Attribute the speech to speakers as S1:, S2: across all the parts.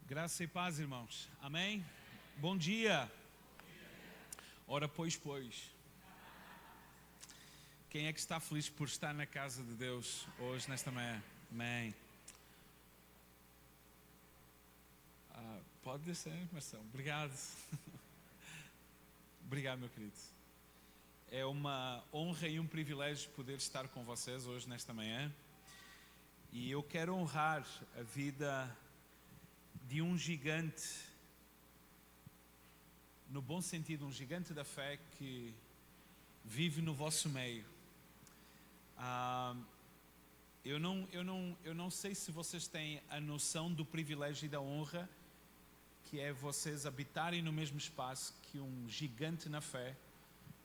S1: Graça e paz, irmãos. Amém? Bom dia. Ora, pois. Quem é que está feliz por estar na casa de Deus hoje, nesta manhã? Amém. Pode descer, Marcelo. Obrigado. Obrigado, meu querido. É uma honra e um privilégio poder estar com vocês hoje, nesta manhã. E eu quero honrar a vida de um gigante, no bom sentido, um gigante da fé que vive no vosso meio. Eu não sei se vocês têm a noção do privilégio e da honra que é vocês habitarem no mesmo espaço que um gigante na fé,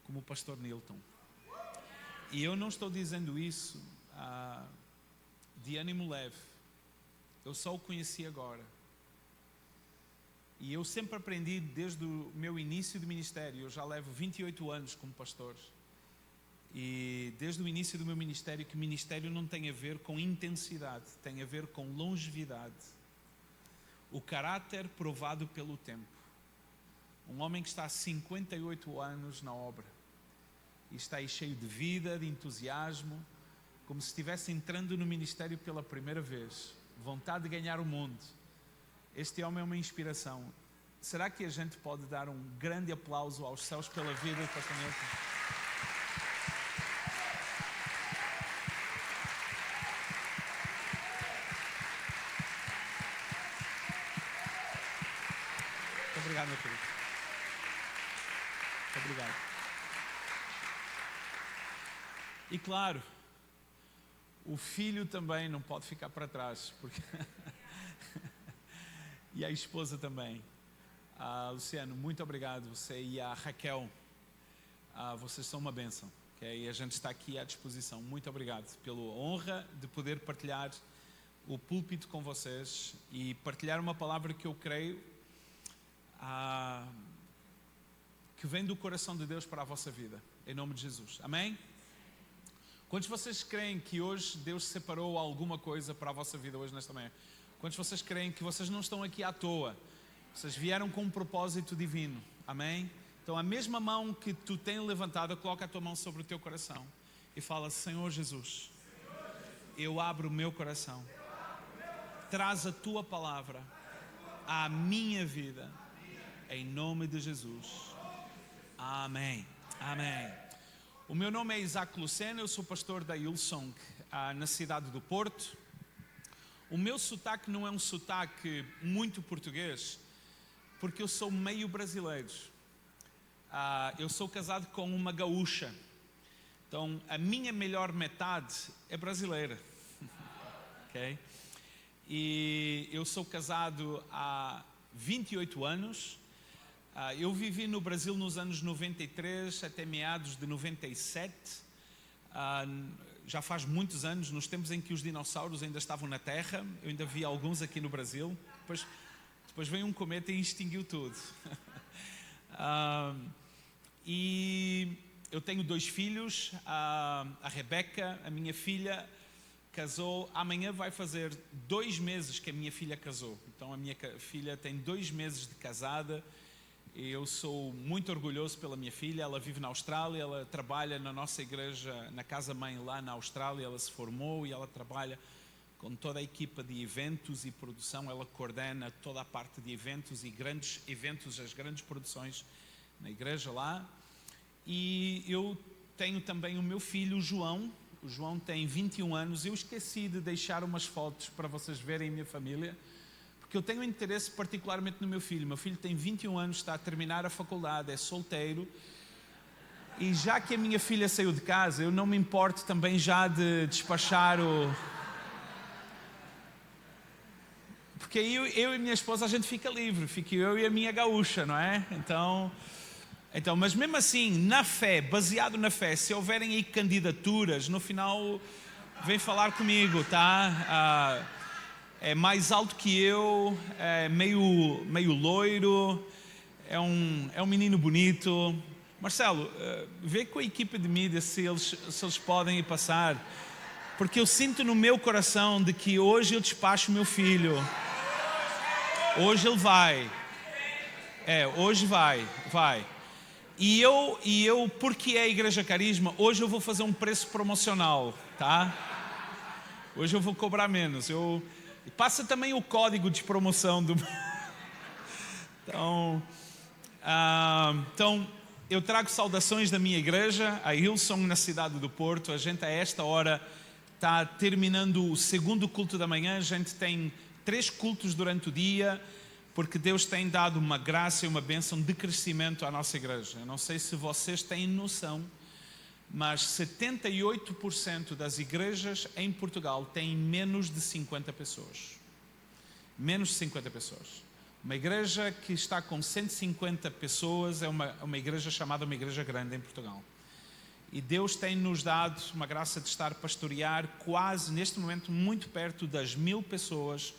S1: como o pastor Nilton. E eu não estou dizendo isso de ânimo leve. Eu só o conheci agora. E eu sempre aprendi desde o meu início do ministério. Eu já levo 28 anos como pastor. E desde o início do meu ministério, que ministério não tem a ver com intensidade, tem a ver com longevidade. O caráter provado pelo tempo. Um homem que está há 58 anos na obra. E está aí cheio de vida, de entusiasmo, como se estivesse entrando no ministério pela primeira vez. Vontade de ganhar o mundo. Este homem é uma inspiração. Será que a gente pode dar um grande aplauso aos céus pela vida do pastor Nilton? Muito obrigado, meu querido. Muito obrigado. E claro, o filho também não pode ficar para trás, porque e a esposa também. Luciano, muito obrigado. Você e a Raquel, vocês são uma bênção. Okay? E a gente está aqui à disposição. Muito obrigado pela honra de poder partilhar o púlpito com vocês e partilhar uma palavra que eu creio que vem do coração de Deus para a vossa vida. Em nome de Jesus. Amém? Quantos de vocês creem que hoje Deus separou alguma coisa para a vossa vida hoje nesta manhã? Quantos de vocês creem que vocês não estão aqui à toa? Vocês vieram com um propósito divino. Amém? Então a mesma mão que tu tens levantada, coloca a tua mão sobre o teu coração e fala: Senhor Jesus, eu abro o meu coração. Traz a tua palavra à minha vida. Em nome de Jesus. Amém. Amém. O meu nome é Isaac Lucena, eu sou pastor da Hillsong na cidade do Porto. O meu sotaque não é um sotaque muito português, porque eu sou meio brasileiro. Eu sou casado com uma gaúcha, então a minha melhor metade é brasileira. Okay? E eu sou casado há 28 anos. Eu vivi no Brasil nos anos 93 até meados de 97. Já faz muitos anos, nos tempos em que os dinossauros ainda estavam na Terra. Eu ainda vi alguns aqui no Brasil. Depois veio um cometa e extinguiu tudo. E eu tenho 2 filhos. A Rebeca, a minha filha, casou. Amanhã vai fazer 2 meses que a minha filha casou. Então a minha filha tem 2 meses de casada. Eu sou muito orgulhoso pela minha filha. Ela vive na Austrália, ela trabalha na nossa igreja, na casa-mãe lá na Austrália. Ela se formou e ela trabalha com toda a equipa de eventos e produção. Ela coordena toda a parte de eventos e grandes eventos, as grandes produções na igreja lá. E eu tenho também o meu filho, o João. O João tem 21 anos. Eu esqueci de deixar umas fotos para vocês verem a minha família, porque eu tenho interesse particularmente no meu filho. Meu filho tem 21 anos, está a terminar a faculdade, é solteiro. E já que a minha filha saiu de casa, eu não me importo também já de despachar o... Porque eu e minha esposa, a gente fica livre. Fico eu e a minha gaúcha, não é? Então, mas mesmo assim, na fé, baseado na fé, se houverem aí candidaturas, no final, vem falar comigo, tá? É mais alto que eu, é meio loiro, é um menino bonito. Marcelo, vê com a equipa de mídia se eles podem ir passar, porque eu sinto no meu coração de que hoje eu despacho o meu filho. Hoje ele vai. Hoje vai. E eu, porque é a Igreja Carisma, hoje eu vou fazer um preço promocional, tá? Hoje eu vou cobrar menos. Passa também o código de promoção do... Então, eu trago saudações da minha igreja, a Hillsong, na cidade do Porto. A gente a esta hora está terminando o segundo culto da manhã. A gente tem 3 cultos durante o dia, porque Deus tem dado uma graça e uma bênção de crescimento à nossa igreja. Eu não sei se vocês têm noção, mas 78% das igrejas em Portugal têm menos de 50 pessoas. Menos de 50 pessoas. Uma igreja que está com 150 pessoas é uma igreja chamada uma igreja grande em Portugal. E Deus tem nos dado uma graça de estar a pastorear quase, neste momento, muito perto das 1000 pessoas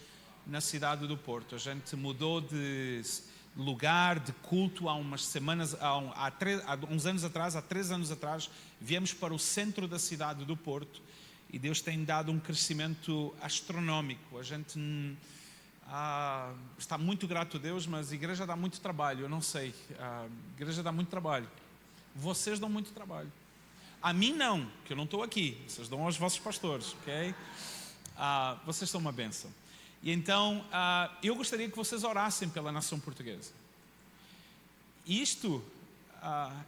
S1: na cidade do Porto. A gente mudou de lugar, de culto há umas semanas, há uns anos atrás, há 3 anos atrás, viemos para o centro da cidade do Porto e Deus tem dado um crescimento astronómico. A gente está muito grato a Deus, mas a igreja dá muito trabalho, eu não sei. A igreja dá muito trabalho. Vocês dão muito trabalho. A mim não, que eu não estou aqui. Vocês dão aos vossos pastores, ok? Vocês são uma bênção. E então, eu gostaria que vocês orassem pela nação portuguesa.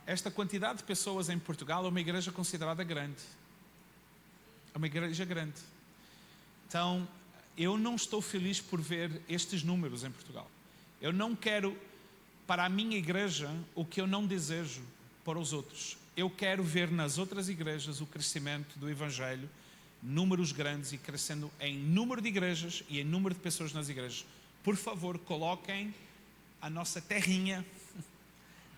S1: Esta quantidade de pessoas em Portugal é uma igreja considerada grande. É uma igreja grande. Então, eu não estou feliz por ver estes números em Portugal. Eu não quero para a minha igreja o que eu não desejo para os outros. Eu quero ver nas outras igrejas o crescimento do Evangelho, números grandes e crescendo em número de igrejas e em número de pessoas nas igrejas. Por favor, coloquem a nossa terrinha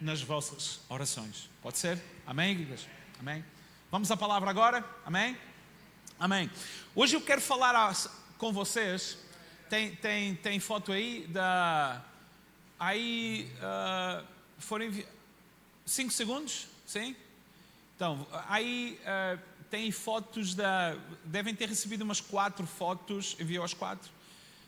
S1: nas vossas orações. Pode ser? Amém, igreja? Amém? Vamos à palavra agora? Amém? Amém. Hoje eu quero falar com vocês. Tem foto aí foram 5 segundos? Sim? Então, aí tem fotos devem ter recebido umas 4 fotos, enviou as 4.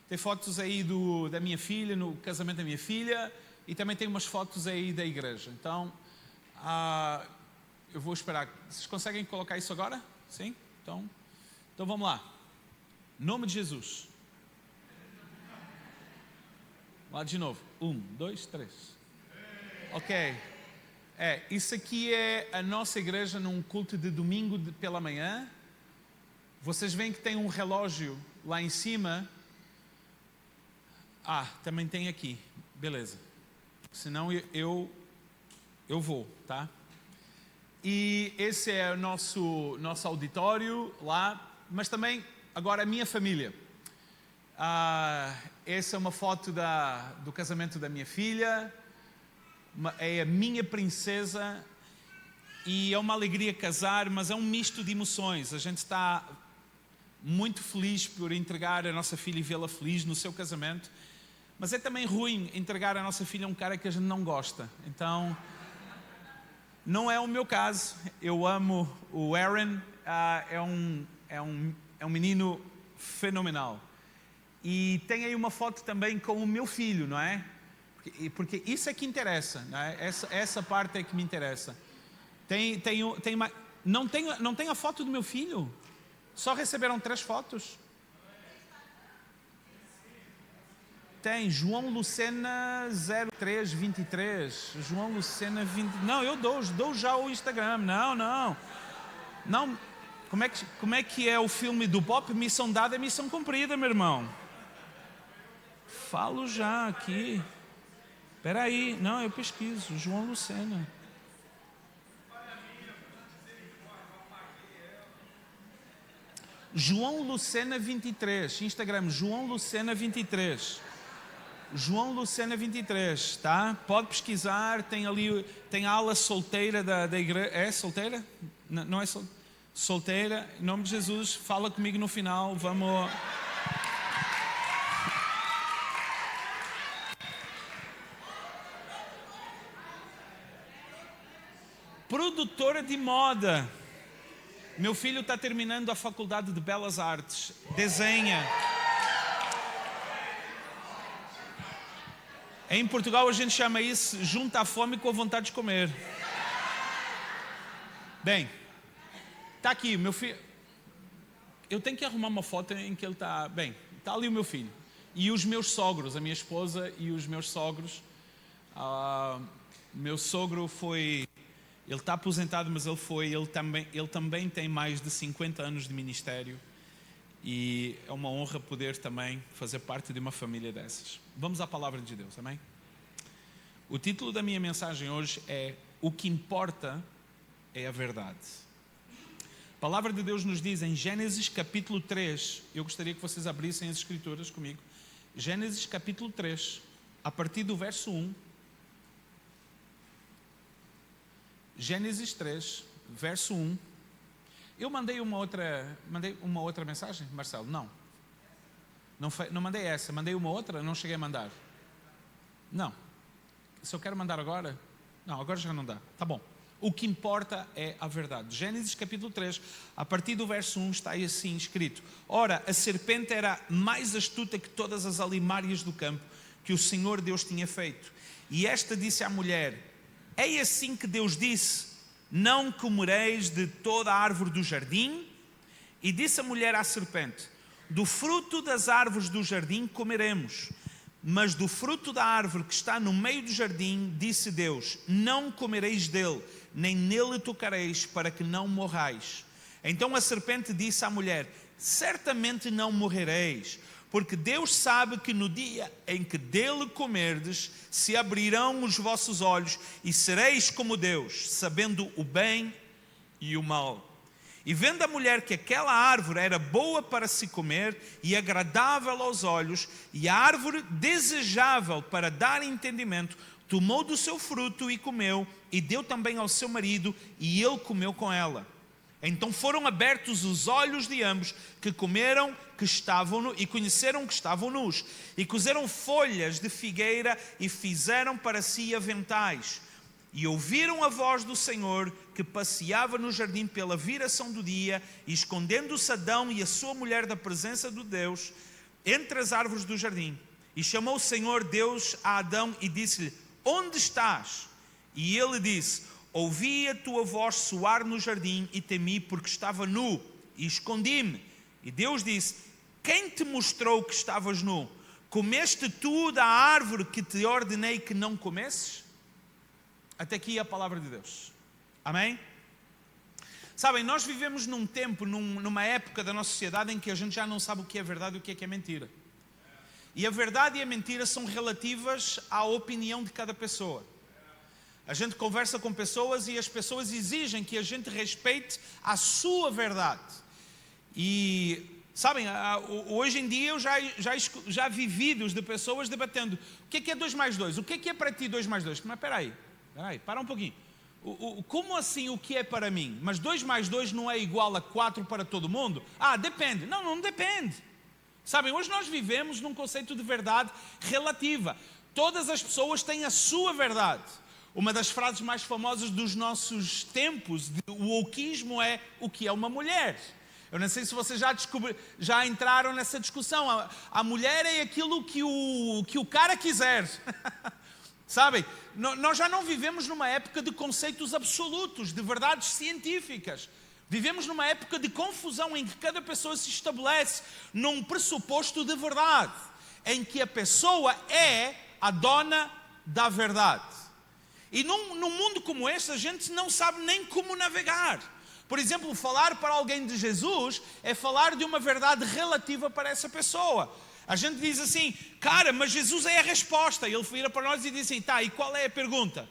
S1: Tem fotos aí da minha filha, no casamento da minha filha, e também tem umas fotos aí da igreja. Então, eu vou esperar. Vocês conseguem colocar isso agora? Sim? Então vamos lá. Em nome de Jesus. Lá de novo. 1, 2, 3. Ok. Isso aqui é a nossa igreja num culto de domingo pela manhã. Vocês veem que tem um relógio lá em cima. Também tem aqui. Beleza. Senão eu vou, tá? E esse é o nosso auditório lá. Mas também, agora, a minha família. Essa é uma foto do casamento da minha filha. É a minha princesa. E é uma alegria casar, mas é um misto de emoções. A gente está muito feliz por entregar a nossa filha e vê-la feliz no seu casamento. Mas é também ruim entregar a nossa filha a um cara que a gente não gosta. Então, não é o meu caso. Eu amo o Aaron. É um menino fenomenal. E tem aí uma foto também com o meu filho, não é? Porque isso é que interessa, não é? Essa parte é que me interessa. Não tem a foto do meu filho? Só receberam 3 fotos? Tem João Lucena 0323. João Lucena 20. Não, eu dou já o Instagram. Não. Como é que é o filme do Pop? Missão dada é missão cumprida, meu irmão. Falo já aqui. Espera aí. Não, eu pesquiso. João Lucena. João Lucena 23. Instagram, João Lucena 23. João Lucena 23, tá? Pode pesquisar. Tem ali, tem a ala solteira da igreja. É solteira? Não é solteira? Solteira, em nome de Jesus, fala comigo no final, vamos... Produtora de moda. Meu filho está terminando a faculdade de Belas Artes. Desenha. Em Portugal a gente chama isso junta a fome com a vontade de comer. Bem, está aqui, meu filho. Eu tenho que arrumar uma foto em que ele está... Bem, está ali o meu filho. E os meus sogros, a minha esposa e os meus sogros. Meu sogro foi... Ele está aposentado, mas ele também tem mais de 50 anos de ministério. E é uma honra poder também fazer parte de uma família dessas. Vamos à palavra de Deus, amém? O título da minha mensagem hoje é O que importa é a verdade. A palavra de Deus nos diz em Gênesis capítulo 3, eu gostaria que vocês abrissem as escrituras comigo. Gênesis capítulo 3, a partir do verso 1. Gênesis 3, verso 1. Eu mandei uma outra mensagem, Marcelo? Não mandei essa, mandei uma outra, não cheguei a mandar. Não. Se eu quero mandar agora? Não, agora já não dá. Tá bom. O que importa é a verdade. Gênesis capítulo 3, a partir do verso 1 está assim escrito: Ora, a serpente era mais astuta que todas as alimárias do campo que o Senhor Deus tinha feito. E esta disse à mulher: É assim que Deus disse: Não comereis de toda a árvore do jardim? E disse a mulher à serpente: Do fruto das árvores do jardim comeremos, mas do fruto da árvore que está no meio do jardim, disse Deus: Não comereis dele, nem nele tocareis, para que não morrais. Então a serpente disse à mulher: Certamente não morrereis, porque Deus sabe que no dia em que dele comerdes, se abrirão os vossos olhos e sereis como Deus, sabendo o bem e o mal. E vendo a mulher que aquela árvore era boa para se comer e agradável aos olhos, e a árvore desejável para dar entendimento, tomou do seu fruto e comeu, e deu também ao seu marido, e ele comeu com ela. Então foram abertos os olhos de ambos, que comeram e conheceram que estavam nus, e cozeram folhas de figueira e fizeram para si aventais. E ouviram a voz do Senhor, que passeava no jardim pela viração do dia, e escondendo-se Adão e a sua mulher da presença de Deus, entre as árvores do jardim. E chamou o Senhor Deus a Adão e disse-lhe: Onde estás? E ele disse: Ouvi a tua voz soar no jardim e temi, porque estava nu e escondi-me. E Deus disse: Quem te mostrou que estavas nu? Comeste tu da árvore que te ordenei que não comesses? Até aqui a palavra de Deus. Amém? Sabem, nós vivemos num tempo, numa época da nossa sociedade em que a gente já não sabe o que é verdade e o que é mentira. E a verdade e a mentira são relativas à opinião de cada pessoa. A gente conversa com pessoas e as pessoas exigem que a gente respeite a sua verdade. E, sabem, hoje em dia eu já vi vídeos de pessoas debatendo: o que é 2 mais 2? O que é para ti 2 mais 2? Mas espera aí, para um pouquinho. Como assim o que é para mim? Mas 2 mais 2 não é igual a 4 para todo mundo? Depende. Não depende. Sabem, hoje nós vivemos num conceito de verdade relativa. Todas as pessoas têm a sua verdade. Uma das frases mais famosas dos nossos tempos, o wokeismo, é: o que é uma mulher? Eu não sei se vocês já entraram nessa discussão. A mulher é aquilo que o cara quiser. Sabem, nós já não vivemos numa época de conceitos absolutos, de verdades científicas. Vivemos numa época de confusão em que cada pessoa se estabelece num pressuposto de verdade, em que a pessoa é a dona da verdade. E num mundo como este, a gente não sabe nem como navegar. Por exemplo, falar para alguém de Jesus é falar de uma verdade relativa para essa pessoa. A gente diz assim: cara, mas Jesus é a resposta. E ele vira para nós e diz assim: tá, e qual é a pergunta?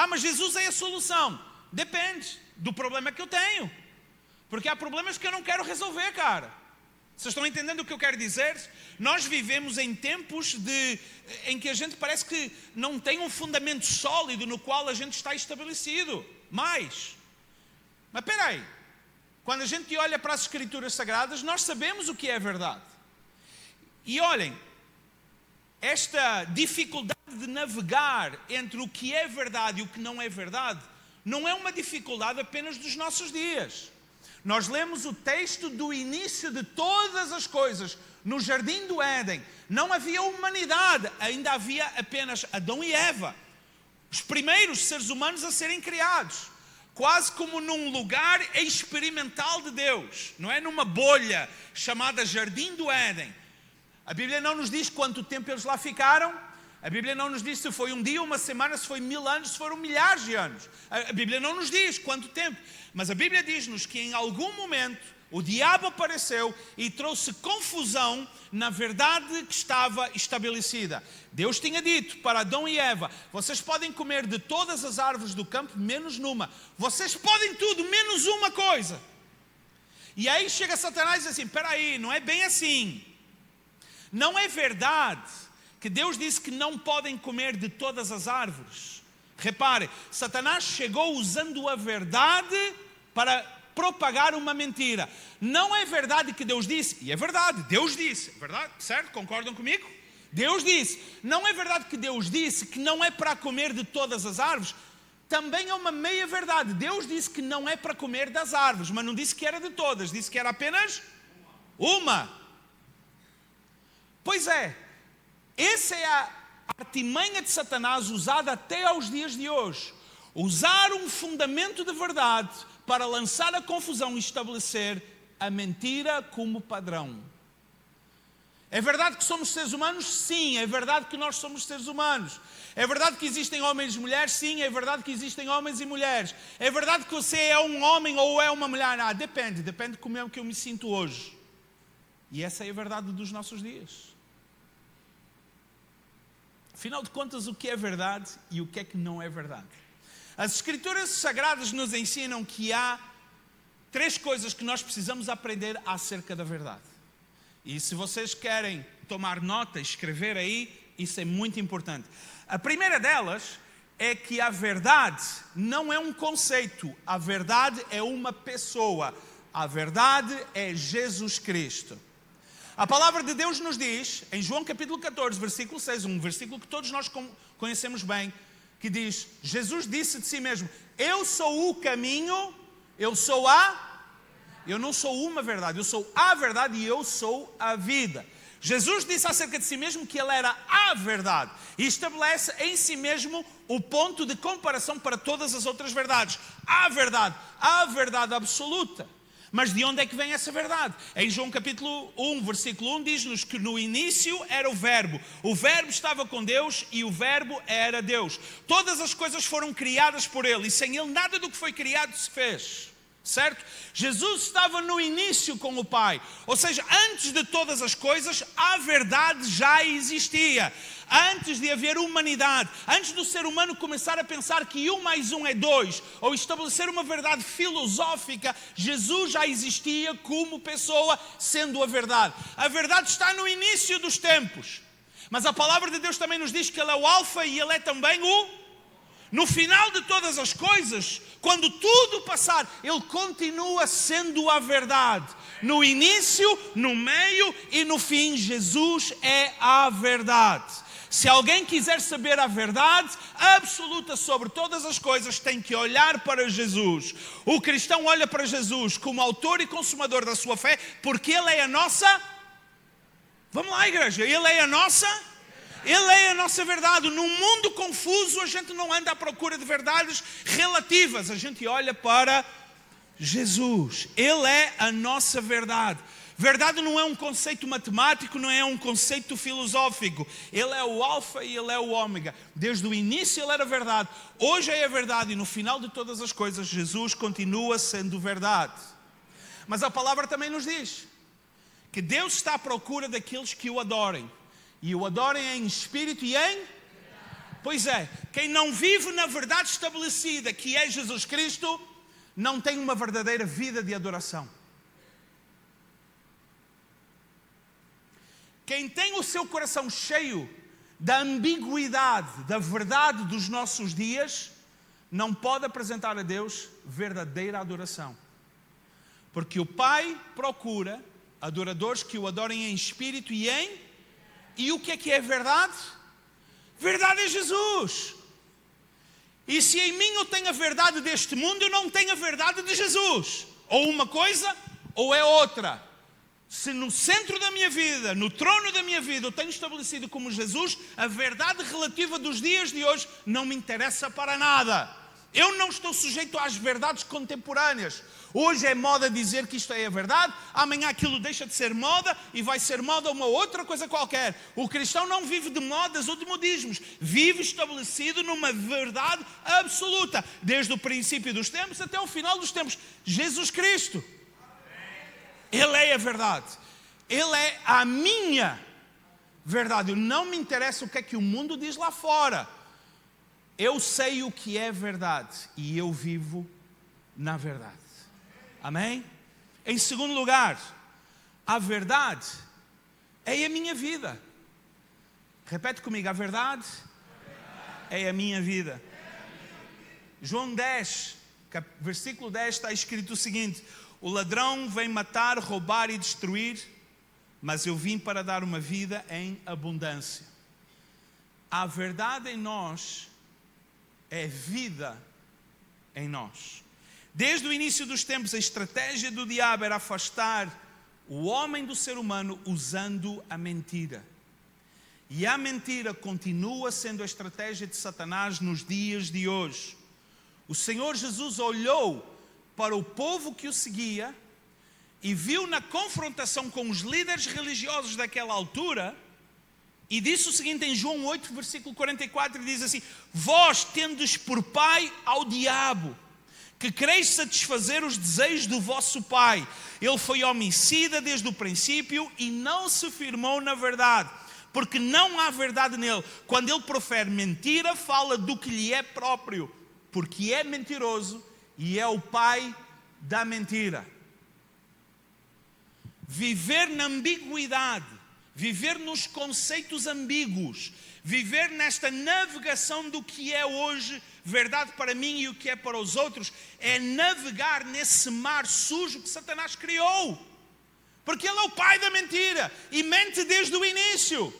S1: Mas Jesus é a solução. Depende do problema que eu tenho. Porque há problemas que eu não quero resolver, cara. Vocês estão entendendo o que eu quero dizer? Nós vivemos em tempos em que a gente parece que não tem um fundamento sólido no qual a gente está estabelecido. Mas espera aí. Quando a gente olha para as Escrituras Sagradas, nós sabemos o que é verdade. E olhem, esta dificuldade de navegar entre o que é verdade e o que não é verdade, não é uma dificuldade apenas dos nossos dias. Nós lemos o texto do início de todas as coisas. No jardim do Éden não havia humanidade, ainda havia apenas Adão e Eva, os primeiros seres humanos a serem criados, quase como num lugar experimental de Deus, não é? Numa bolha chamada Jardim do Éden. A Bíblia não nos diz quanto tempo eles lá ficaram. A Bíblia não nos diz se foi um dia, uma semana, se foi 1000 anos, se foram milhares de anos. A Bíblia não nos diz quanto tempo. Mas a Bíblia diz-nos que em algum momento o diabo apareceu e trouxe confusão na verdade que estava estabelecida. Deus tinha dito para Adão e Eva: vocês podem comer de todas as árvores do campo, menos numa. Vocês podem tudo, menos uma coisa. E aí chega Satanás e diz assim: espera aí, não é bem assim. Não é verdade que Deus disse que não podem comer de todas as árvores. Repare, Satanás chegou usando a verdade para propagar uma mentira. Não é verdade que Deus disse, e é verdade, Deus disse, é verdade, certo? Concordam comigo? Deus disse. Não é verdade que Deus disse que não é para comer de todas as árvores? Também é uma meia verdade. Deus disse que não é para comer das árvores, mas não disse que era de todas, disse que era apenas uma. Pois é, essa é a artimanha de Satanás usada até aos dias de hoje. Usar um fundamento de verdade para lançar a confusão e estabelecer a mentira como padrão. É verdade que somos seres humanos? Sim. É verdade que nós somos seres humanos. É verdade que existem homens e mulheres? Sim. É verdade que existem homens e mulheres. É verdade que você é um homem ou é uma mulher? Depende de como é que eu me sinto hoje. E essa é a verdade dos nossos dias. Afinal de contas, o que é verdade e o que é que não é verdade? As Escrituras Sagradas nos ensinam que há 3 coisas que nós precisamos aprender acerca da verdade. E se vocês querem tomar nota, escrever aí, isso é muito importante. A primeira delas é que a verdade não é um conceito, a verdade é uma pessoa. A verdade é Jesus Cristo. A palavra de Deus nos diz, em João capítulo 14, versículo 6, um versículo que todos nós conhecemos bem, que diz, Jesus disse de si mesmo: eu sou o caminho, eu não sou uma verdade, eu sou a verdade e eu sou a vida. Jesus disse acerca de si mesmo que ele era a verdade e estabelece em si mesmo o ponto de comparação para todas as outras verdades. A verdade absoluta. Mas de onde é que vem essa verdade? Em João capítulo 1, versículo 1, diz-nos que no início era o Verbo estava com Deus e o Verbo era Deus. Todas as coisas foram criadas por Ele e sem Ele nada do que foi criado se fez. Certo? Jesus estava no início com o Pai, ou seja, antes de todas as coisas, a verdade já existia. Antes de haver humanidade, antes do ser humano começar a pensar que 1 mais 1 é 2, ou estabelecer uma verdade filosófica, Jesus já existia como pessoa, sendo a verdade. A verdade está no início dos tempos, mas a palavra de Deus também nos diz que Ele é o Alfa e Ele é também o... No final de todas as coisas, quando tudo passar, Ele continua sendo a verdade. No início, no meio e no fim, Jesus é a verdade. Se alguém quiser saber a verdade absoluta sobre todas as coisas, tem que olhar para Jesus. O cristão olha para Jesus como autor e consumador da sua fé, porque Ele é a nossa... Vamos lá, igreja, Ele é a nossa... Ele é a nossa verdade. Num mundo confuso, a gente não anda à procura de verdades relativas. A gente olha para Jesus. Ele é a nossa verdade. Verdade não é um conceito matemático, não é um conceito filosófico. Ele é o Alfa e Ele é o Ômega. Desde o início Ele era verdade. Hoje é a verdade e no final de todas as coisas, Jesus continua sendo verdade. Mas a palavra também nos diz que Deus está à procura daqueles que o adorem. E o adorem em espírito e em... Pois é, quem não vive na verdade estabelecida, que é Jesus Cristo, não tem uma verdadeira vida de adoração. Quem tem o seu coração cheio da ambiguidade, da verdade dos nossos dias, não pode apresentar a Deus verdadeira adoração. Porque o Pai procura adoradores que o adorem em espírito e em... E o que é verdade? Verdade é Jesus. E se em mim eu tenho a verdade deste mundo, eu não tenho a verdade de Jesus. ou uma coisa ou é outra. Se no centro da minha vida, no trono da minha vida, eu tenho estabelecido como Jesus, a verdade relativa dos dias de hoje não me interessa para nada. Eu não estou sujeito às verdades contemporâneas. Hoje é moda dizer que isto é a verdade, amanhã aquilo deixa de ser moda e vai ser moda uma outra coisa qualquer. O cristão não vive de modas ou de modismos, vive estabelecido numa verdade absoluta, desde o princípio dos tempos até o final dos tempos. Jesus Cristo. Ele é a verdade. Ele é a minha verdade. Eu não me interessa o que é que o mundo diz lá fora. Eu sei o que é verdade e eu vivo na verdade. Amém? Em segundo lugar, a verdade é a minha vida. Repete comigo, a verdade é a minha vida. João 10, versículo 10 está escrito o seguinte: o ladrão vem matar, roubar e destruir, mas eu vim para dar uma vida em abundância. A verdade em nós é vida em nós. Desde o início dos tempos, a estratégia do diabo era afastar o homem do ser humano usando a mentira. E a mentira continua sendo a estratégia de Satanás nos dias de hoje. O Senhor Jesus olhou para o povo que o seguia e viu na confrontação com os líderes religiosos daquela altura e disse o seguinte em João 8, versículo 44, e diz assim: vós tendes por pai ao diabo, que quereis satisfazer os desejos do vosso pai. Ele foi homicida desde o princípio e não se firmou na verdade, porque não há verdade nele. Quando ele profere mentira, fala do que lhe é próprio, porque é mentiroso e é o pai da mentira. Viver na ambiguidade, viver nos conceitos ambíguos, viver nesta navegação do que é hoje verdade para mim e o que é para os outros, é navegar nesse mar sujo que Satanás criou. Porque ele é o pai da mentira e mente desde o início.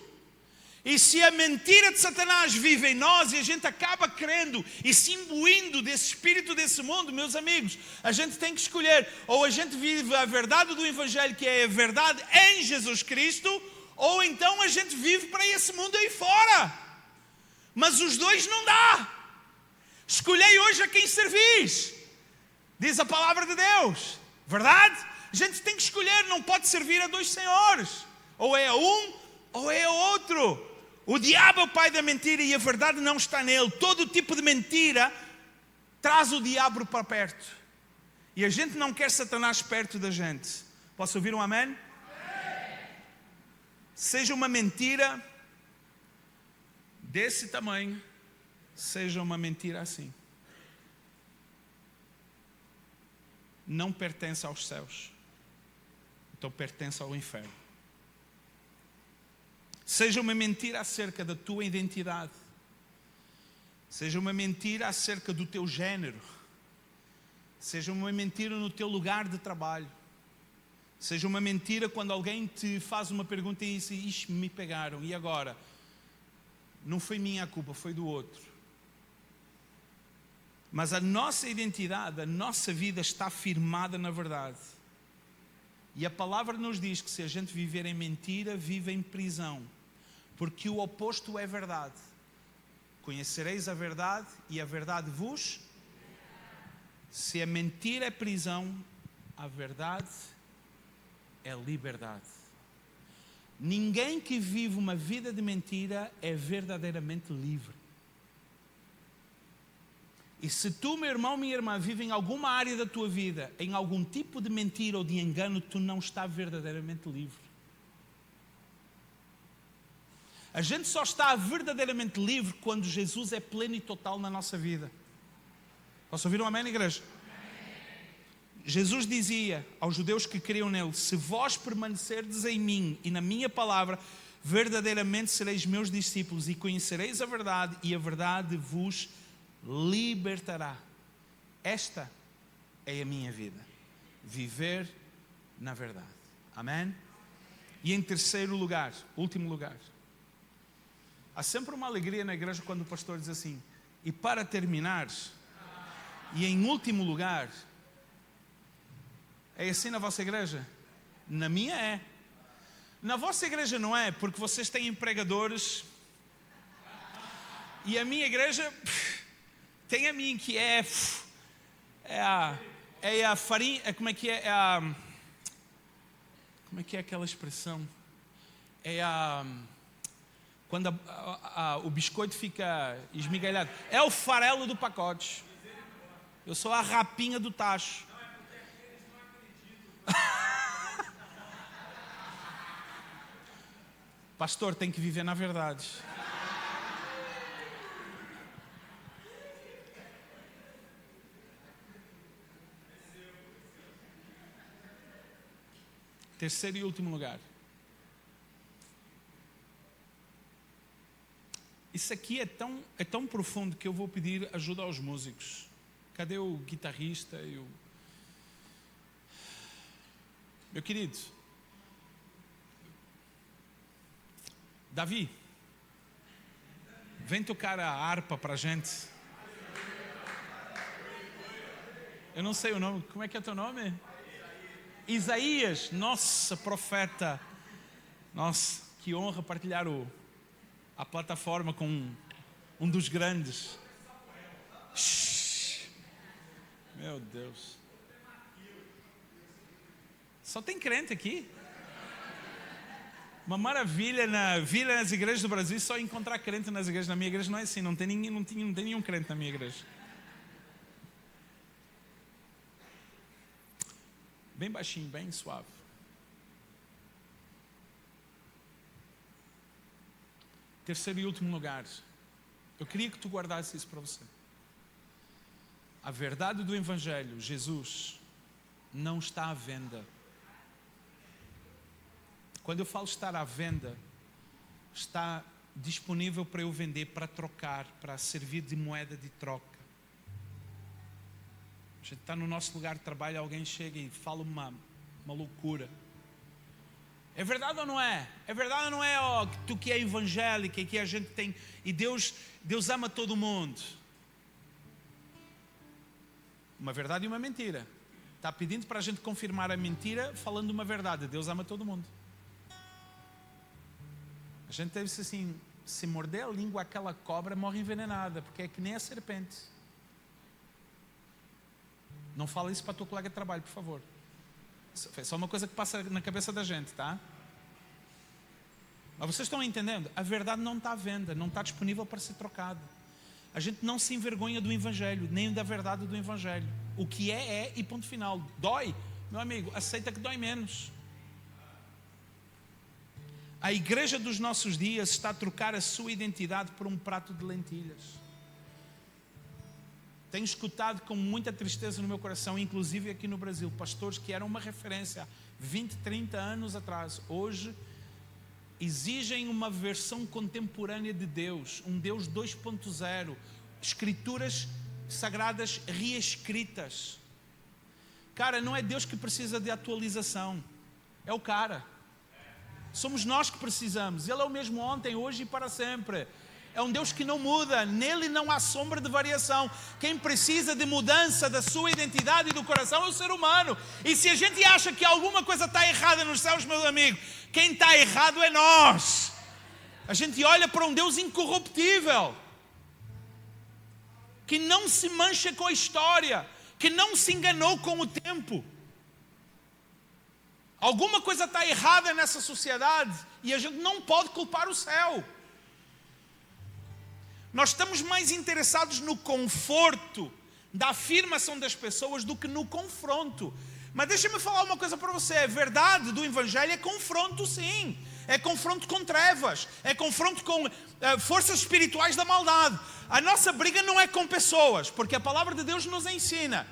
S1: E se a mentira de Satanás vive em nós e a gente acaba crendo e se imbuindo desse espírito desse mundo, meus amigos, a gente tem que escolher: ou a gente vive a verdade do Evangelho, que é a verdade em Jesus Cristo, ou então a gente vive para esse mundo aí fora. Mas os dois não dá. Escolhei hoje a quem servis, diz a palavra de Deus, verdade? A gente tem que escolher, não pode servir a dois senhores, ou é a um ou é a outro. O diabo é o pai da mentira e a verdade não está nele. Todo tipo de mentira traz o diabo para perto. E a gente não quer Satanás perto da gente. Posso ouvir um amém? Amém. Seja uma mentira desse tamanho, seja uma mentira assim, não pertence aos céus, então pertence ao inferno. Seja uma mentira acerca da tua identidade, seja uma mentira acerca do teu género, seja uma mentira no teu lugar de trabalho, seja uma mentira quando alguém te faz uma pergunta e diz: ixi, me pegaram, e agora? Não foi minha culpa, foi do outro. Mas a nossa identidade, a nossa vida está firmada na verdade. E a palavra nos diz que se a gente viver em mentira, vive em prisão. Porque o oposto é verdade. Conhecereis a verdade e a verdade vos... Se a mentira é prisão, a verdade é liberdade. Ninguém que vive uma vida de mentira é verdadeiramente livre. E se tu, meu irmão, minha irmã, vive em alguma área da tua vida, em algum tipo de mentira ou de engano, tu não estás verdadeiramente livre. A gente só está verdadeiramente livre quando Jesus é pleno e total na nossa vida. Posso ouvir um amém, igreja? Jesus dizia aos judeus que criam nele: se vós permanecerdes em mim e na minha palavra, verdadeiramente sereis meus discípulos e conhecereis a verdade e a verdade vos libertará. Esta é a minha vida, viver na verdade. Amém? E em terceiro lugar, último lugar, há sempre uma alegria na igreja quando o pastor diz assim: e para terminar, e em último lugar, É assim na vossa igreja? Na minha é. Na vossa igreja não é, porque vocês têm pregadores. E a minha igreja tem a minha que é a farinha, como é que é? Como é que é aquela expressão? Quando o biscoito fica esmigalhado. É o farelo do pacote. Eu sou a rapinha do tacho. Pastor, tem que viver na verdade. Terceiro e último lugar. Isso aqui é tão profundo que eu vou pedir ajuda aos músicos. Cadê o guitarrista e o... Meu querido, Davi, vem tocar a harpa para a gente. Eu não sei o nome, como é que é teu nome? Isaías, nossa, profeta. Nossa, que honra partilhar a plataforma com um dos grandes. Shhh. Meu Deus. Só tem crente aqui. Uma maravilha nas igrejas do Brasil, só encontrar crente nas igrejas. Na minha igreja não é assim, não tem nenhum crente na minha igreja. Bem baixinho, bem suave. Terceiro e último lugar. Eu queria que tu guardasse isso para você. A verdade do Evangelho, Jesus, não está à venda. Quando eu falo estar à venda, está disponível para eu vender, para trocar, para servir de moeda de troca. A gente está no nosso lugar de trabalho, alguém chega e fala uma loucura. É verdade ou não é? É verdade ou não é, tu que é evangélica e que a gente tem... E Deus ama todo mundo. Uma verdade e uma mentira. Está pedindo para a gente confirmar a mentira falando uma verdade. Deus ama todo mundo. A gente deve ser assim, se morder a língua aquela cobra morre envenenada, porque é que nem a serpente. Não fala isso para a tua colega de trabalho, por favor. É só uma coisa que passa na cabeça da gente, tá? Mas vocês estão entendendo? A verdade não está à venda, não está disponível para ser trocada. A gente não se envergonha do Evangelho, nem da verdade do Evangelho. O que é e ponto final. Dói, meu amigo, aceita que dói menos. A igreja dos nossos dias está a trocar a sua identidade por um prato de lentilhas. Tenho escutado com muita tristeza no meu coração, inclusive aqui no Brasil, pastores que eram uma referência há 20, 30 anos atrás, hoje exigem uma versão contemporânea de Deus, um Deus 2.0, escrituras sagradas reescritas. Cara, não é Deus que precisa de atualização, é o cara. Somos nós que precisamos. Ele é o mesmo ontem, hoje e para sempre. É um Deus que não muda, nele não há sombra de variação. Quem precisa de mudança da sua identidade e do coração é o ser humano. E se a gente acha que alguma coisa está errada nos céus, meu amigo, quem está errado é nós. A gente olha para um Deus incorruptível, que não se mancha com a história, que não se enganou com o tempo. Alguma coisa está errada nessa sociedade e a gente não pode culpar o céu. Nós estamos mais interessados no conforto da afirmação das pessoas do que no confronto. Mas deixa-me falar uma coisa para você. A verdade do Evangelho é confronto, sim. É confronto com trevas. É confronto com forças espirituais da maldade. A nossa briga não é com pessoas, porque a palavra de Deus nos ensina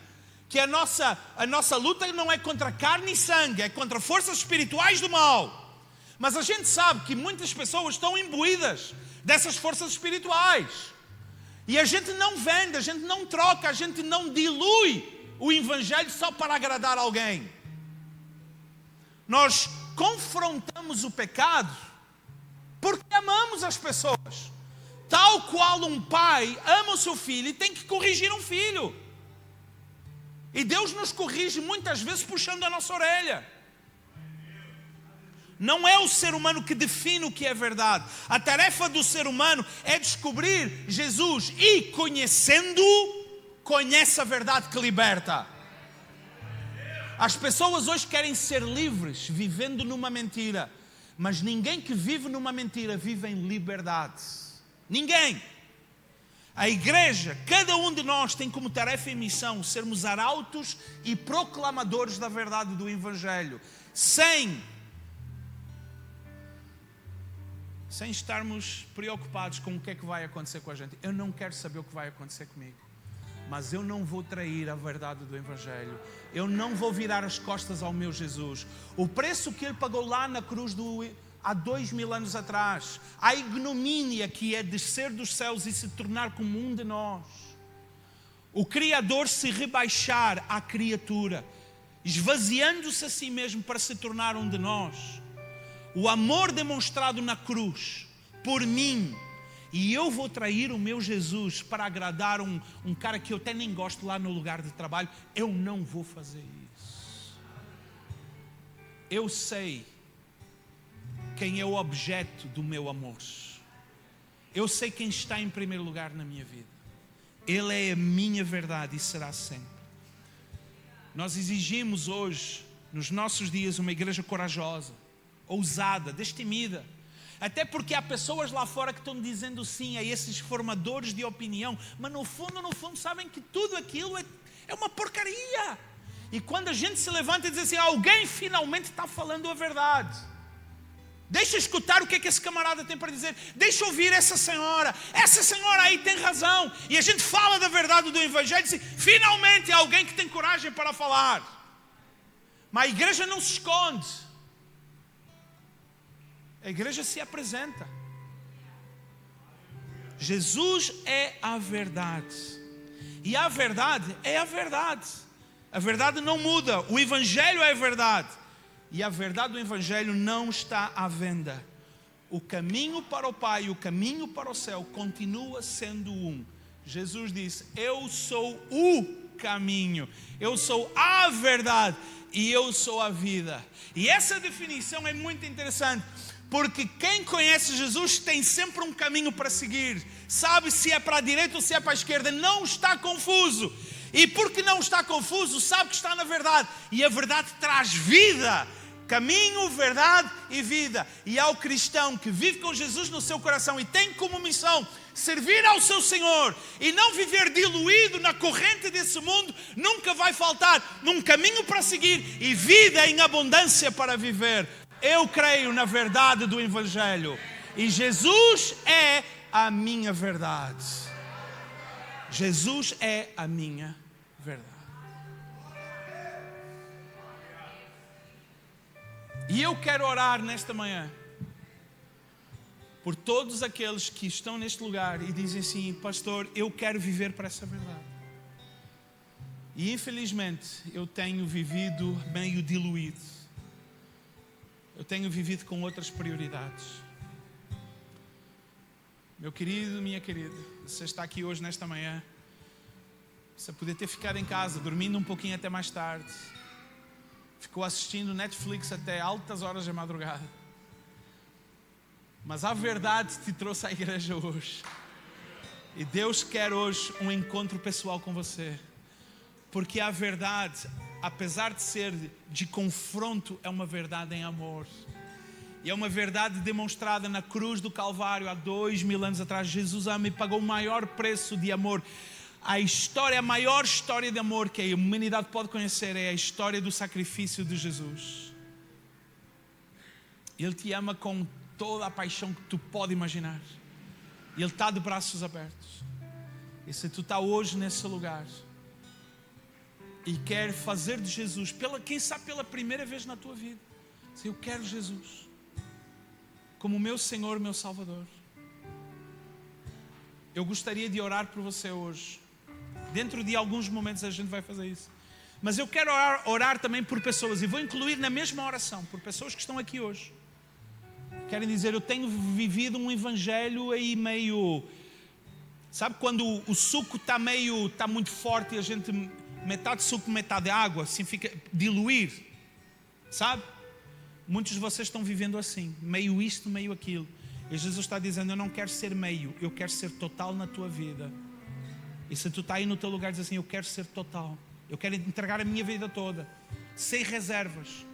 S1: que a nossa luta não é contra carne e sangue, é contra forças espirituais do mal. Mas a gente sabe que muitas pessoas estão imbuídas dessas forças espirituais. E a gente não vende, a gente não troca, a gente não dilui o Evangelho só para agradar alguém. Nós confrontamos o pecado porque amamos as pessoas. Tal qual um pai ama o seu filho e tem que corrigir um filho. E Deus nos corrige muitas vezes puxando a nossa orelha. Não é o ser humano que define o que é verdade. A tarefa do ser humano é descobrir Jesus e, conhecendo-o, conhece a verdade que liberta. As pessoas hoje querem ser livres, vivendo numa mentira. Mas ninguém que vive numa mentira vive em liberdade. Ninguém. A igreja, cada um de nós tem como tarefa e missão sermos arautos e proclamadores da verdade do Evangelho. Sem estarmos preocupados com o que é que vai acontecer com a gente. Eu não quero saber o que vai acontecer comigo. Mas eu não vou trair a verdade do Evangelho. Eu não vou virar as costas ao meu Jesus. O preço que Ele pagou lá na cruz há 2000 anos atrás. A ignomínia que é descer dos céus e se tornar como um de nós. O Criador se rebaixar à criatura, esvaziando-se a si mesmo para se tornar um de nós. O amor demonstrado na cruz por mim. E eu vou trair o meu Jesus para agradar um cara que eu até nem gosto lá no lugar de trabalho. Eu não vou fazer isso. Eu sei quem é o objeto do meu amor. Eu sei quem está em primeiro lugar na minha vida. Ele é a minha verdade e será sempre. Nós exigimos hoje, nos nossos dias, uma igreja corajosa, ousada, destemida. Até porque há pessoas lá fora que estão dizendo sim a esses formadores de opinião, mas no fundo sabem que tudo aquilo é uma porcaria. E quando a gente se levanta e diz assim, alguém finalmente está falando a verdade. Deixa escutar o que é que esse camarada tem para dizer. Deixa ouvir essa senhora aí tem razão. E a gente fala da verdade do Evangelho e diz, finalmente há alguém que tem coragem para falar. Mas a igreja não se esconde. A igreja se apresenta. Jesus é a verdade. E a verdade é a verdade. A verdade não muda. O Evangelho é a verdade. E a verdade do Evangelho não está à venda. O caminho para o Pai, o caminho para o céu continua sendo um. Jesus disse, eu sou o caminho. Eu sou a verdade. E eu sou a vida. E essa definição é muito interessante. Porque quem conhece Jesus tem sempre um caminho para seguir. Sabe se é para a direita ou se é para a esquerda. Não está confuso. E porque não está confuso, sabe que está na verdade. E a verdade traz vida. Caminho, verdade e vida. E ao cristão que vive com Jesus no seu coração e tem como missão servir ao seu Senhor e não viver diluído na corrente desse mundo, nunca vai faltar um caminho para seguir e vida em abundância para viver. Eu creio na verdade do Evangelho. E Jesus é a minha verdade. Jesus é a minha verdade. E eu quero orar nesta manhã por todos aqueles que estão neste lugar e dizem assim, pastor, eu quero viver para essa verdade. E infelizmente eu tenho vivido meio diluído. Eu tenho vivido com outras prioridades. Meu querido, minha querida, você está aqui hoje nesta manhã. Você podia ter ficado em casa, dormindo um pouquinho até mais tarde. Ficou assistindo Netflix até altas horas da madrugada. Mas a verdade te trouxe à igreja hoje. E Deus quer hoje um encontro pessoal com você. Porque a verdade, apesar de ser de confronto, é uma verdade em amor. E é uma verdade demonstrada na cruz do Calvário há 2000 anos atrás. Jesus ama e pagou o maior preço de amor. A maior história de amor que a humanidade pode conhecer é a história do sacrifício de Jesus. Ele te ama com toda a paixão que tu pode imaginar. Ele está de braços abertos. E se tu está hoje nesse lugar e quer fazer de Jesus, quem sabe pela primeira vez na tua vida, se eu quero Jesus como meu Senhor, meu Salvador, eu gostaria de orar por você hoje. Dentro de alguns momentos a gente vai fazer isso. Mas eu quero orar também por pessoas, e vou incluir na mesma oração, por pessoas que estão aqui hoje. Querem dizer, eu tenho vivido um evangelho aí meio... Sabe quando o suco está muito forte e a gente metade suco, metade água, assim fica, diluir, sabe? Muitos de vocês estão vivendo assim, meio isto, meio aquilo. E Jesus está dizendo, eu não quero ser meio, eu quero ser total na tua vida. E se tu está aí no teu lugar e diz assim, eu quero ser total, eu quero entregar a minha vida toda, sem reservas.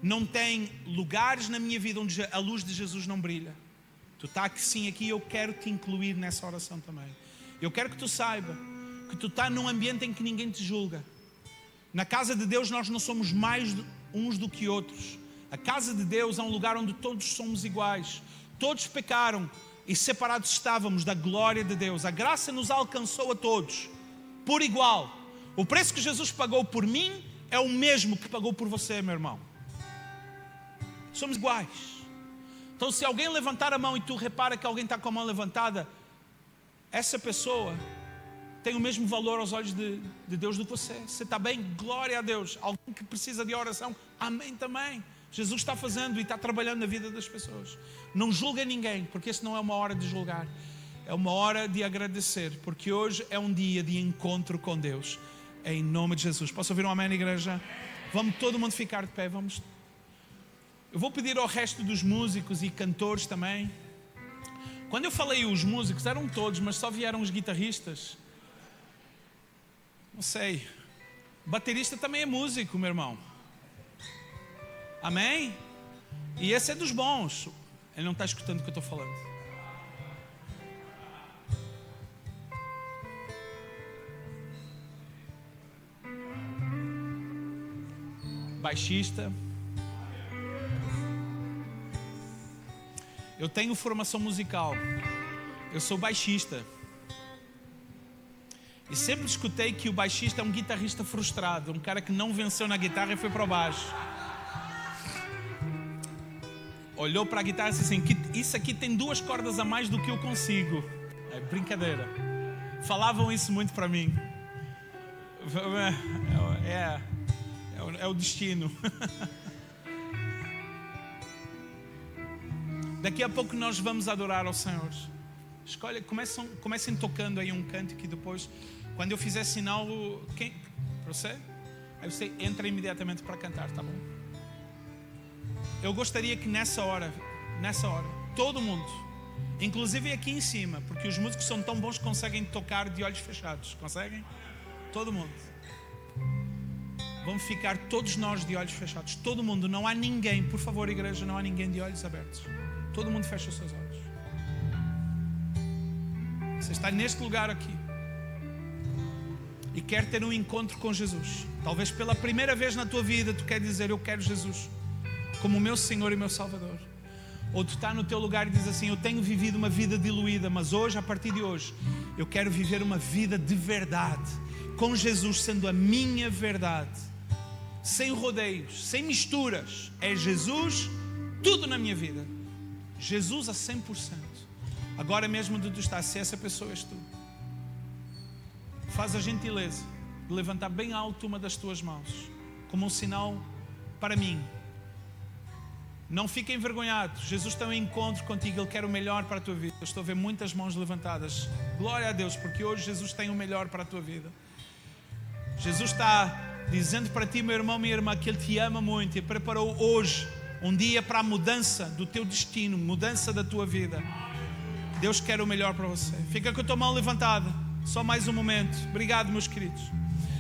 S1: Não tem lugares na minha vida onde a luz de Jesus não brilha. Tu está aqui, eu quero te incluir nessa oração também. Eu quero que tu saiba que tu está num ambiente em que ninguém te julga. Na casa de Deus nós não somos mais uns do que outros. A casa de Deus é um lugar onde todos somos iguais. Todos pecaram e separados estávamos da glória de Deus. A graça nos alcançou a todos, por igual. O preço que Jesus pagou por mim é o mesmo que pagou por você, meu irmão. Somos iguais. Então se alguém levantar a mão e tu repara que alguém está com a mão levantada, essa pessoa tem o mesmo valor aos olhos de Deus do que você. Você está bem? Glória a Deus. Alguém que precisa de oração, amém também. Jesus está fazendo e está trabalhando na vida das pessoas. Não julga ninguém, porque isso não é uma hora de julgar. É uma hora de agradecer, porque hoje é um dia de encontro com Deus. Em nome de Jesus. Posso ouvir um amém, igreja? Vamos todo mundo ficar de pé. Vamos. Eu vou pedir ao resto dos músicos e cantores também. Quando eu falei os músicos, eram todos, mas só vieram os guitarristas. Não sei. Baterista também é músico, meu irmão. Amém? E esse é dos bons. Ele não está escutando o que eu estou falando. Baixista. Eu tenho formação musical. Eu sou baixista. E sempre escutei que o baixista é um guitarrista frustrado. Um cara que não venceu na guitarra e foi para baixo. Olhou para a guitarra e disse assim, isso aqui tem 2 cordas a mais do que eu consigo. É brincadeira. Falavam isso muito para mim. É o destino. Daqui a pouco nós vamos adorar ao Senhor. Escolha, comecem tocando aí um canto que depois, quando eu fizer sinal, para você? Aí você entra imediatamente para cantar, tá bom? Eu gostaria que nessa hora, todo mundo, inclusive aqui em cima, porque os músicos são tão bons que conseguem tocar de olhos fechados. Conseguem? Todo mundo. Vamos ficar todos nós de olhos fechados. Todo mundo, não há ninguém, por favor, igreja, não há ninguém de olhos abertos. Todo mundo fecha os seus olhos. Você está neste lugar aqui e quer ter um encontro com Jesus. Talvez pela primeira vez na tua vida tu quer dizer, eu quero Jesus como meu Senhor e meu Salvador. Ou tu está no teu lugar e diz assim, eu tenho vivido uma vida diluída, mas hoje, a partir de hoje, eu quero viver uma vida de verdade, com Jesus sendo a minha verdade, sem rodeios, sem misturas. É Jesus tudo na minha vida, Jesus a 100%. Agora mesmo onde tu estás, se essa pessoa és tu, faz a gentileza de levantar bem alto uma das tuas mãos, como um sinal para mim. Não fiquem envergonhados. Jesus tem um encontro contigo. Ele quer o melhor para a tua vida. Eu estou a ver muitas mãos levantadas. Glória a Deus, porque hoje Jesus tem o melhor para a tua vida. Jesus está dizendo para ti, meu irmão, minha irmã, que Ele te ama muito e preparou hoje um dia para a mudança do teu destino, mudança da tua vida. Deus quer o melhor para você. Fica com a tua mão levantada. Só mais um momento. Obrigado, meus queridos.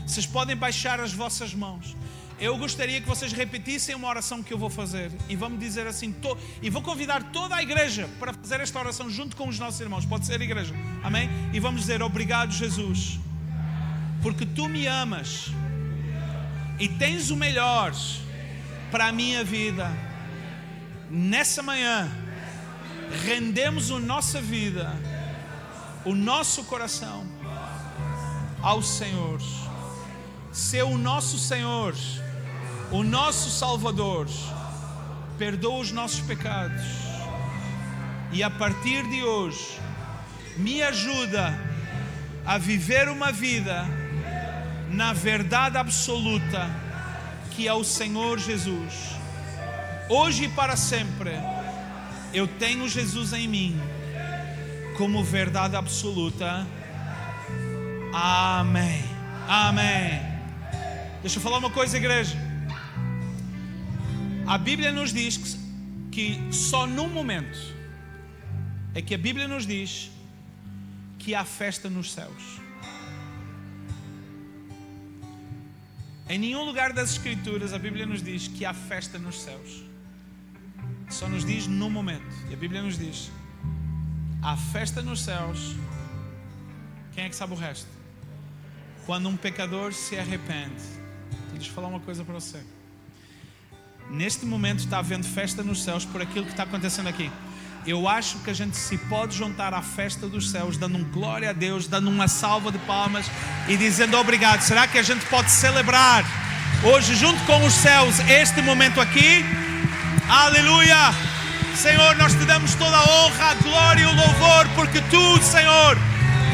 S1: Vocês podem baixar as vossas mãos. Eu gostaria que vocês repetissem uma oração que eu vou fazer. E vamos dizer assim, e vou convidar toda a igreja para fazer esta oração junto com os nossos irmãos. Pode ser, igreja? Amém? E vamos dizer, obrigado, Jesus, porque Tu me amas e tens o melhor para a minha vida. Nessa manhã, rendemos a nossa vida, o nosso coração ao Senhor. Ser o nosso Senhor, o nosso Salvador. Perdoa os nossos pecados e a partir de hoje me ajuda a viver uma vida na verdade absoluta que é o Senhor Jesus. Hoje e para sempre eu tenho Jesus em mim como verdade absoluta. Amém. Amém. Deixa eu falar uma coisa, igreja. A Bíblia nos diz que só num momento é que a Bíblia nos diz que há festa nos céus. Em nenhum lugar das Escrituras a Bíblia nos diz que há festa nos céus. Só nos diz num momento. E a Bíblia nos diz: há festa nos céus. Quem é que sabe o resto? Quando um pecador se arrepende. Deixa eu falar uma coisa para você. Neste momento está havendo festa nos céus por aquilo que está acontecendo aqui. Eu acho que a gente se pode juntar à festa dos céus, dando um glória a Deus, dando uma salva de palmas e dizendo obrigado. Será que a gente pode celebrar hoje junto com os céus este momento aqui? Aleluia! Senhor, nós te damos toda a honra, a glória e o louvor, porque tu, Senhor,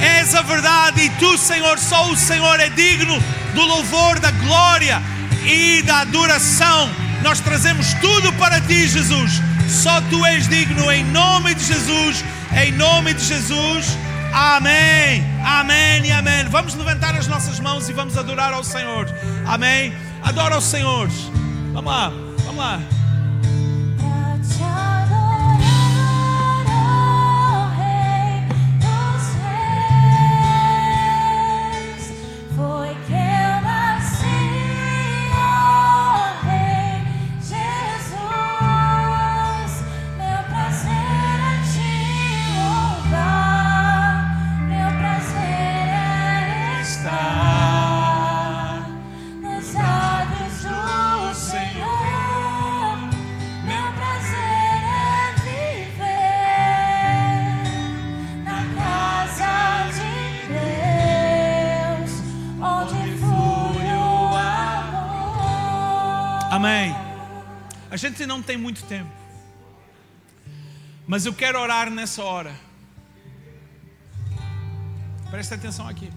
S1: és a verdade e tu, Senhor, só o Senhor é digno do louvor, da glória e da adoração. Nós trazemos tudo para ti, Jesus. Só tu és digno, em nome de Jesus. Em nome de Jesus. Amém. Amém e amém. Vamos levantar as nossas mãos e vamos adorar ao Senhor. Amém. Adora ao Senhor. Vamos lá. Vamos lá. Amém. A gente não tem muito tempo, mas eu quero orar nessa hora. Preste atenção aqui.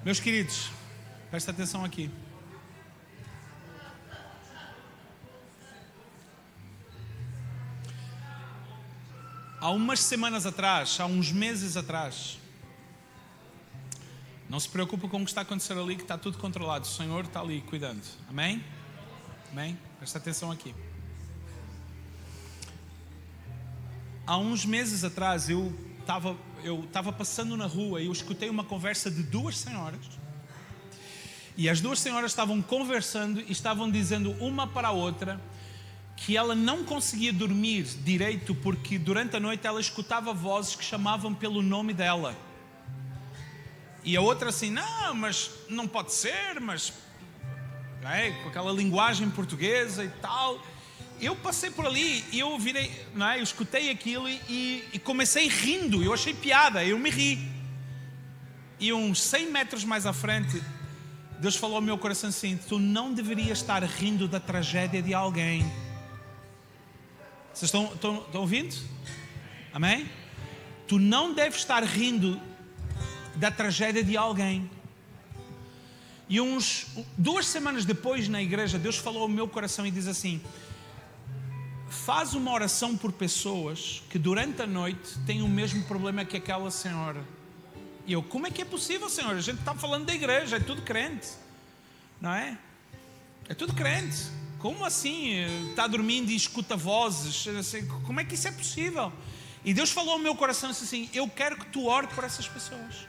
S1: Meus queridos, preste atenção aqui. Há umas semanas atrás, há uns meses atrás, não se preocupe com o que está acontecendo ali, que está tudo controlado. O Senhor está ali cuidando. Amém? Amém? Presta atenção aqui. Há uns meses atrás eu estava passando na rua e eu escutei uma conversa de duas senhoras. E as duas senhoras estavam conversando e estavam dizendo uma para a outra que ela não conseguia dormir direito porque durante a noite ela escutava vozes que chamavam pelo nome dela. E a outra assim, não, mas não pode ser, mas... com aquela linguagem portuguesa e tal. Eu passei por ali e eu virei, eu escutei aquilo e comecei rindo. Eu achei piada, eu me ri. E uns 100 metros mais à frente, Deus falou ao meu coração assim: tu não deverias estar rindo da tragédia de alguém. Vocês estão ouvindo? Amém? Tu não deves estar rindo da tragédia de alguém. E 2 semanas depois na igreja, Deus falou ao meu coração e diz assim: faz uma oração por pessoas que durante a noite têm o mesmo problema que aquela senhora. E eu, como é que é possível, Senhor? A gente está falando da igreja, é tudo crente, não é? É tudo crente. Como assim? Está dormindo e escuta vozes? Assim, como é que isso é possível? E Deus falou ao meu coração assim: eu quero que tu ores por essas pessoas.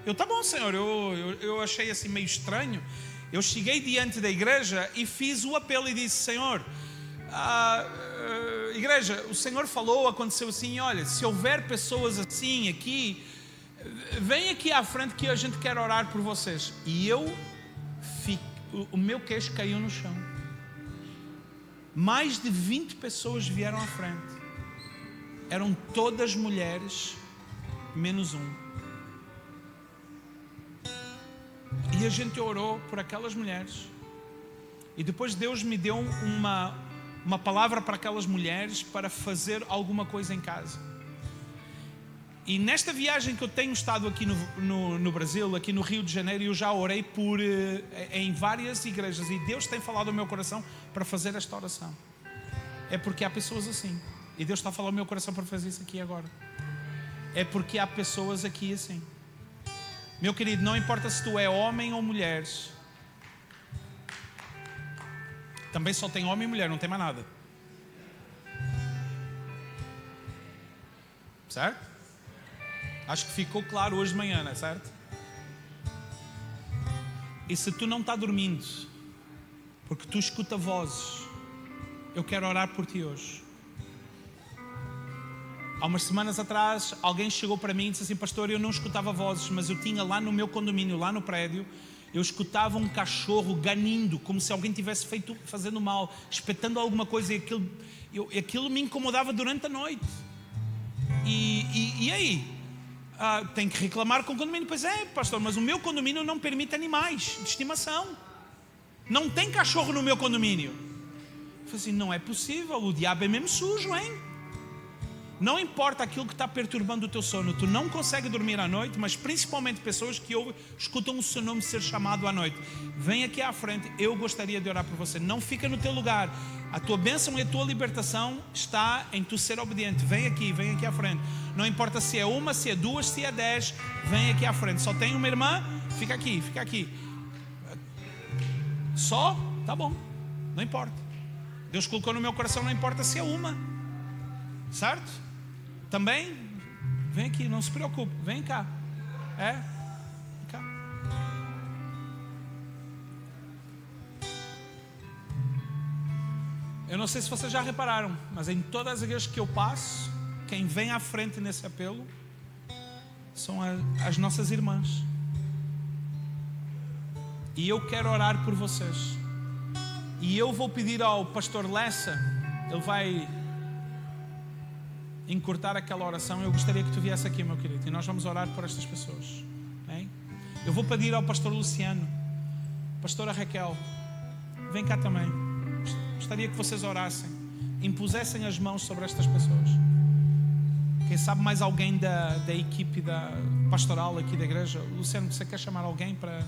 S1: Eu, tá bom, Senhor. Eu achei assim meio estranho. Eu cheguei diante da igreja e fiz o apelo e disse: Senhor, igreja, o Senhor falou, aconteceu assim, olha, se houver pessoas assim aqui, vem aqui à frente que a gente quer orar por vocês. E o meu queixo caiu no chão. Mais de 20 pessoas vieram à frente. Eram todas mulheres, menos um. E a gente orou por aquelas mulheres. E depois Deus me deu uma palavra para aquelas mulheres para fazer alguma coisa em casa. E nesta viagem que eu tenho estado aqui no Brasil, aqui no Rio de Janeiro, eu já orei em várias igrejas e Deus tem falado ao meu coração para fazer esta oração. É porque há pessoas assim. E Deus está a falar ao meu coração para fazer isso aqui agora. É porque há pessoas aqui assim. Meu querido, não importa se tu é homem ou mulher. Também só tem homem e mulher, não tem mais nada. Certo? Acho que ficou claro hoje de manhã, não é certo? E se tu não está dormindo, porque tu escuta vozes, eu quero orar por ti hoje. Há umas semanas atrás, alguém chegou para mim e disse assim: pastor, eu não escutava vozes, mas eu tinha lá no meu condomínio, lá no prédio, eu escutava um cachorro ganindo, como se alguém tivesse fazendo mal, espetando alguma coisa, e aquilo me incomodava durante a noite. E aí? Tem que reclamar com o condomínio. Pois é, pastor, mas o meu condomínio não permite animais de estimação. Não tem cachorro no meu condomínio. Eu falei assim: não é possível, o diabo é mesmo sujo, hein? Não importa aquilo que está perturbando o teu sono, tu não consegue dormir à noite, mas principalmente pessoas que escutam o seu nome ser chamado à noite. Vem aqui à frente, eu gostaria de orar por você. Não fica no teu lugar. A tua bênção e a tua libertação está em tu ser obediente. Vem aqui à frente. Não importa se é uma, se é duas, se é 10, vem aqui à frente. Só tem uma irmã? Fica aqui. Só? Tá bom, não importa. Deus colocou no meu coração, não importa se é uma. Certo? Também, vem aqui, não se preocupe, vem cá. Vem cá. Eu não sei se vocês já repararam, mas em todas as igrejas que eu passo, quem vem à frente nesse apelo são as nossas irmãs. E eu quero orar por vocês. E eu vou pedir ao pastor Lessa, ele vai encurtar aquela oração. Eu gostaria que tu viesse aqui, meu querido, e nós vamos orar por estas pessoas, hein? Eu vou pedir ao pastor Luciano, pastora Raquel, vem cá também. Gostaria que vocês orassem, impusessem as mãos sobre estas pessoas. Quem sabe mais alguém da equipe da pastoral aqui da igreja. Luciano, você quer chamar alguém para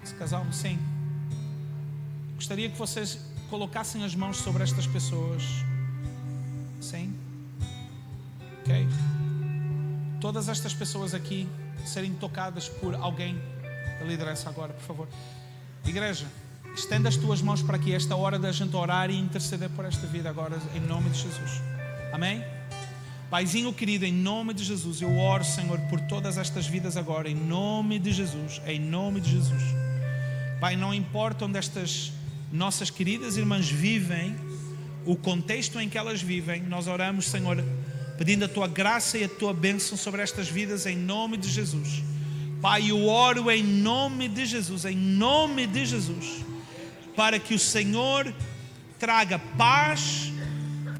S1: esse casal? Sim. Gostaria que vocês colocassem as mãos sobre estas pessoas. Sim. Ok? Todas estas pessoas aqui serem tocadas por alguém da liderança agora, por favor. Igreja, estenda as tuas mãos para aqui. Esta hora da gente orar e interceder por esta vida agora, em nome de Jesus. Amém? Paizinho querido, em nome de Jesus, eu oro, Senhor, por todas estas vidas agora, em nome de Jesus, em nome de Jesus. Pai, não importa onde estas nossas queridas irmãs vivem, o contexto em que elas vivem, nós oramos, Senhor, pedindo a Tua graça e a Tua bênção sobre estas vidas, em nome de Jesus. Pai, eu oro em nome de Jesus, para que o Senhor traga paz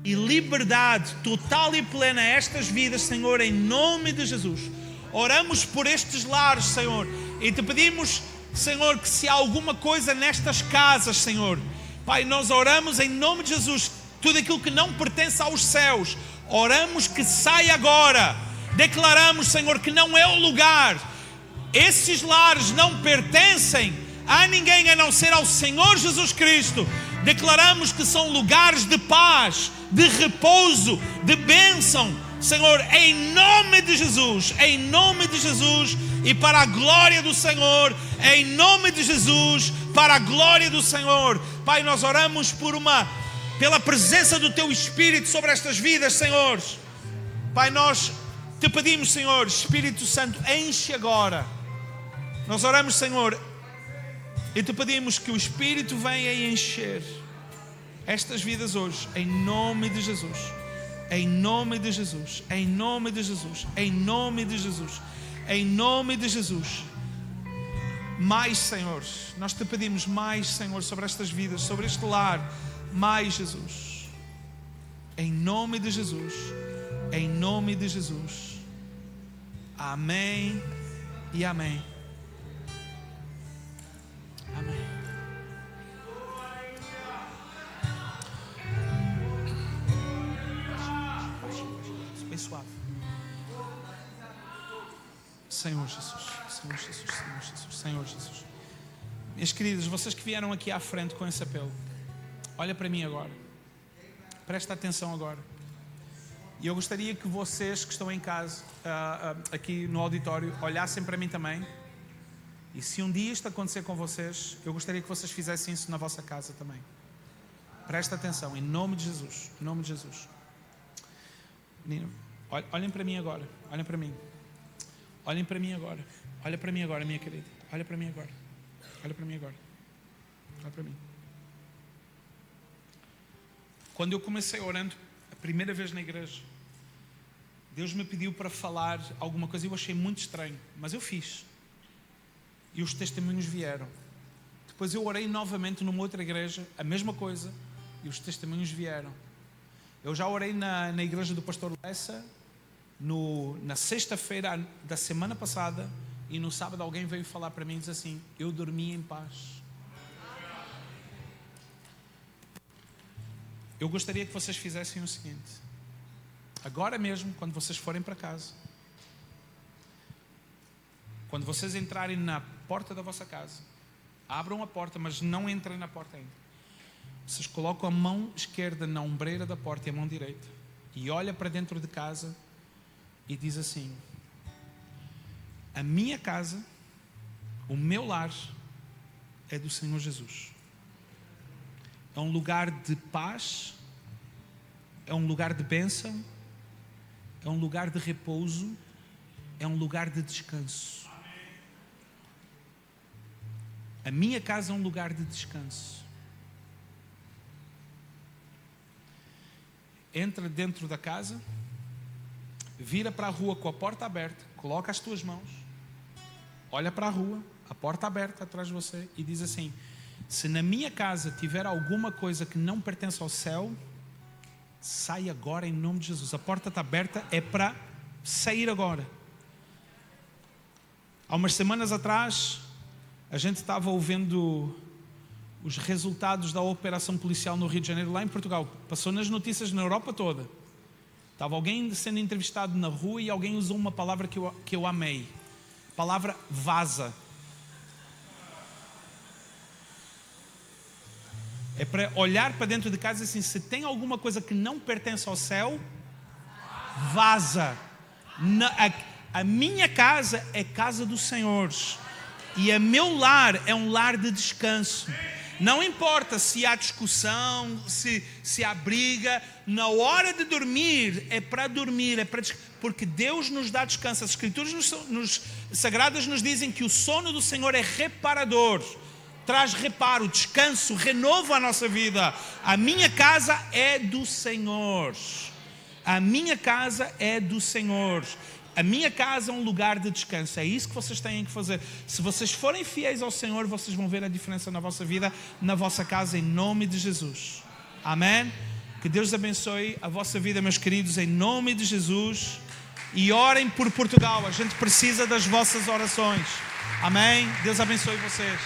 S1: e liberdade total e plena a estas vidas, Senhor, em nome de Jesus. Oramos por estes lares, Senhor, e Te pedimos, Senhor, que se há alguma coisa nestas casas, Senhor, Pai, nós oramos em nome de Jesus, tudo aquilo que não pertence aos céus, oramos que saia agora. Declaramos, Senhor, que não é o lugar. Esses lares não pertencem a ninguém a não ser ao Senhor Jesus Cristo. Declaramos que são lugares de paz, de repouso, de bênção, Senhor, em nome de Jesus, e para a glória do Senhor, em nome de Jesus, para a glória do Senhor. Pai, nós oramos pela presença do Teu Espírito sobre estas vidas, Senhor. Pai, nós Te pedimos, Senhor, Espírito Santo, enche agora. Nós oramos, Senhor, e Te pedimos que o Espírito venha encher estas vidas hoje, em nome de Jesus, em nome de Jesus, em nome de Jesus, em nome de Jesus, em nome de Jesus. Mais, Senhor, nós Te pedimos mais, Senhor, sobre estas vidas, sobre este lar, mais, Jesus, em nome de Jesus, em nome de Jesus. Amém e amém. Amém. Bem suave. Senhor Jesus, Senhor Jesus, Senhor Jesus, Senhor Jesus. Minhas queridas, vocês que vieram aqui à frente com esse apelo, olha para mim agora. Presta atenção agora. E eu gostaria que vocês que estão em casa, aqui no auditório, olhassem para mim também. E se um dia isto acontecer com vocês, eu gostaria que vocês fizessem isso na vossa casa também. Presta atenção, em nome de Jesus. Em nome de Jesus. Menino, olhem para mim agora. Olhem para mim. Olhem para mim agora. Olha para mim agora, minha querida. Olha para mim agora. Olha para mim agora. Olha para mim. Quando eu comecei orando a primeira vez na igreja, Deus me pediu para falar alguma coisa e eu achei muito estranho, mas eu fiz. E os testemunhos vieram. Depois eu orei novamente numa outra igreja, a mesma coisa, e os testemunhos vieram. Eu já orei na igreja do pastor Lessa, na sexta-feira da semana passada, e no sábado alguém veio falar para mim e disse assim: eu dormi em paz. Eu gostaria que vocês fizessem o seguinte: agora mesmo, quando vocês forem para casa, quando vocês entrarem na porta da vossa casa, abram a porta, mas não entrem na porta ainda. Vocês colocam a mão esquerda na ombreira da porta e a mão direita, e olha para dentro de casa e diz assim: a minha casa, o meu lar é do Senhor Jesus. É um lugar de paz, é um lugar de bênção, é um lugar de repouso, é um lugar de descanso. A minha casa é um lugar de descanso. Entra dentro da casa, vira para a rua com a porta aberta, coloca as tuas mãos, olha para a rua, a porta aberta atrás de você e diz assim: se na minha casa tiver alguma coisa que não pertence ao céu, sai agora em nome de Jesus. A porta está aberta, é para sair agora. Há umas semanas atrás, a gente estava ouvindo os resultados da operação policial no Rio de Janeiro, lá em Portugal. Passou nas notícias na Europa toda. Estava alguém sendo entrevistado na rua e alguém usou uma palavra que eu amei. A palavra vaza. É para olhar para dentro de casa e assim: se tem alguma coisa que não pertence ao céu, vaza. A minha casa é casa do Senhor. E o meu lar é um lar de descanso. Não importa se há discussão, se há briga, na hora de dormir é para dormir, porque Deus nos dá descanso. As Escrituras sagradas nos dizem que o sono do Senhor é reparador, traz reparo, descanso, renovo à nossa vida. A minha casa é do Senhor. A minha casa é do Senhor. A minha casa é um lugar de descanso. É isso que vocês têm que fazer. Se vocês forem fiéis ao Senhor, vocês vão ver a diferença na vossa vida, na vossa casa, em nome de Jesus. Amém? Que Deus abençoe a vossa vida, meus queridos, em nome de Jesus. E orem por Portugal. A gente precisa das vossas orações. Amém? Deus abençoe vocês.